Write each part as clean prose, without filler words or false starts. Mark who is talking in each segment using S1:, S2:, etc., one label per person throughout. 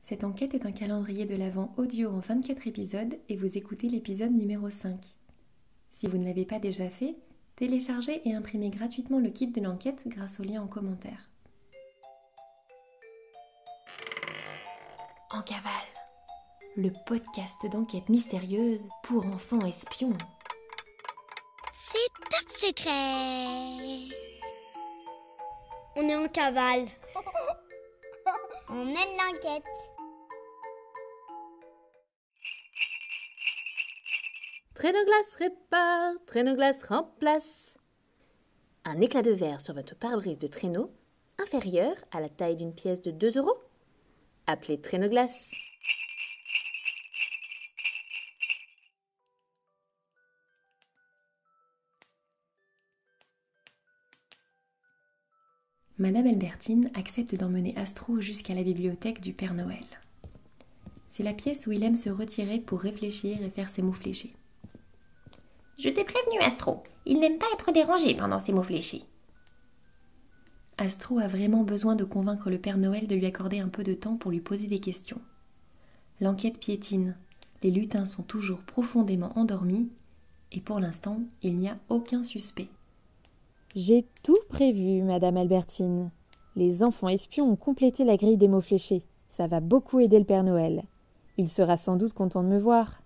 S1: Cette enquête est un calendrier de l'Avent audio en 24 épisodes et vous écoutez l'épisode numéro 5. Si vous ne l'avez pas déjà fait, téléchargez et imprimez gratuitement le kit de l'enquête grâce au lien en commentaire. En cavale, le podcast d'enquête mystérieuse pour enfants espions.
S2: C'est top secret. On est en cavale. On mène l'enquête.
S3: Traîneau-glace répare, traîneau-glace remplace. Un éclat de verre sur votre pare-brise de traîneau, inférieur à la taille d'une pièce de 2 €. Appelez traîneau-glace.
S1: Madame Albertine accepte d'emmener Astro jusqu'à la bibliothèque du Père Noël. C'est la pièce où il aime se retirer pour réfléchir et faire ses mots fléchés.
S4: Je t'ai prévenu, Astro, il n'aime pas être dérangé pendant ses mots fléchés.
S1: Astro a vraiment besoin de convaincre le Père Noël de lui accorder un peu de temps pour lui poser des questions. L'enquête piétine, les lutins sont toujours profondément endormis et pour l'instant, il n'y a aucun suspect.
S5: J'ai tout prévu, Madame Albertine. Les enfants espions ont complété la grille des mots fléchés. Ça va beaucoup aider le Père Noël. Il sera sans doute content de me voir.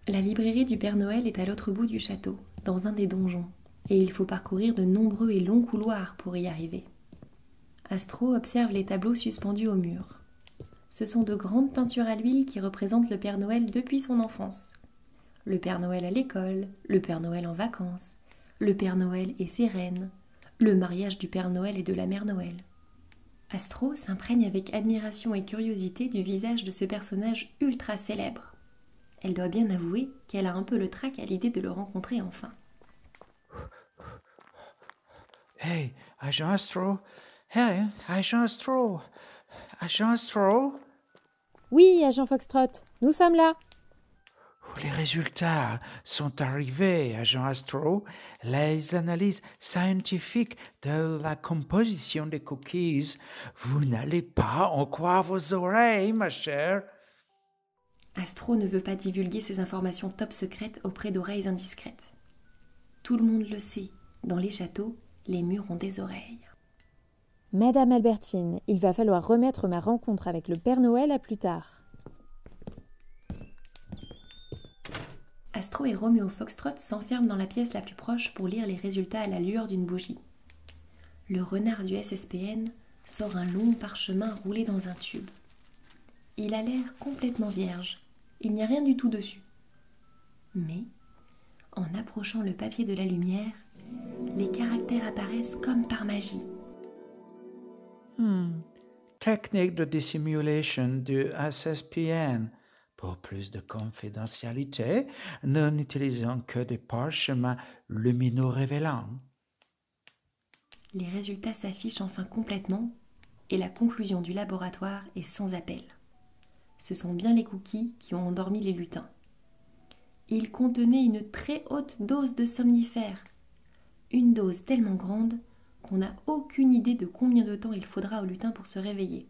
S1: La librairie du Père Noël est à l'autre bout du château, dans un des donjons, et il faut parcourir de nombreux et longs couloirs pour y arriver. Astro observe les tableaux suspendus au mur. Ce sont de grandes peintures à l'huile qui représentent le Père Noël depuis son enfance. Le Père Noël à l'école, le Père Noël en vacances, le Père Noël et ses reines, le mariage du Père Noël et de la Mère Noël. Astro s'imprègne avec admiration et curiosité du visage de ce personnage ultra célèbre. Elle doit bien avouer qu'elle a un peu le trac à l'idée de le rencontrer enfin.
S6: Hey, agent Astro! Hey, agent Astro! Agent Astro!
S5: Oui, agent Foxtrot, nous sommes là.
S6: Les résultats sont arrivés, agent Astro. Les analyses scientifiques de la composition des cookies. Vous n'allez pas en croire vos oreilles, ma chère.
S1: Astro ne veut pas divulguer ses informations top secrètes auprès d'oreilles indiscrètes. Tout le monde le sait, dans les châteaux, les murs ont des oreilles.
S5: Madame Albertine, il va falloir remettre ma rencontre avec le Père Noël à plus tard.
S1: Astro et Roméo Foxtrot s'enferment dans la pièce la plus proche pour lire les résultats à la lueur d'une bougie. Le renard du SSPN sort un long parchemin roulé dans un tube. Il a l'air complètement vierge. Il n'y a rien du tout dessus. Mais, en approchant le papier de la lumière, les caractères apparaissent comme par magie.
S6: Technique de dissimulation du SSPN. Pour plus de confidentialité, nous n'utilisons que des parchemins lumineux révélants.
S1: Les résultats s'affichent enfin complètement et la conclusion du laboratoire est sans appel. Ce sont bien les cookies qui ont endormi les lutins. Ils contenaient une très haute dose de somnifères. Une dose tellement grande qu'on n'a aucune idée de combien de temps il faudra aux lutins pour se réveiller.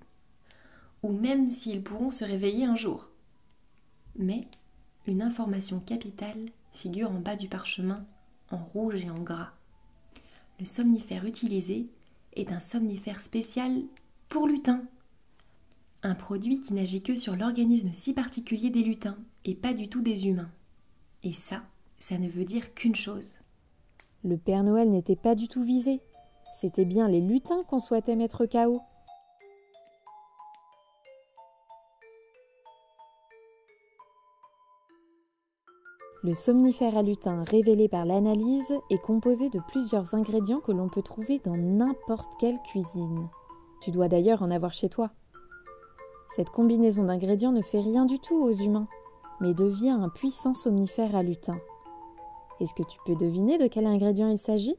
S1: Ou même s'ils pourront se réveiller un jour. Mais une information capitale figure en bas du parchemin, en rouge et en gras. Le somnifère utilisé est un somnifère spécial pour lutins. Un produit qui n'agit que sur l'organisme si particulier des lutins et pas du tout des humains. Et ça ne veut dire qu'une chose.
S5: Le Père Noël n'était pas du tout visé. C'était bien les lutins qu'on souhaitait mettre KO. Le somnifère à lutin révélé par l'analyse est composé de plusieurs ingrédients que l'on peut trouver dans n'importe quelle cuisine. Tu dois d'ailleurs en avoir chez toi. Cette combinaison d'ingrédients ne fait rien du tout aux humains, mais devient un puissant somnifère à lutin. Est-ce que tu peux deviner de quel ingrédient il s'agit ?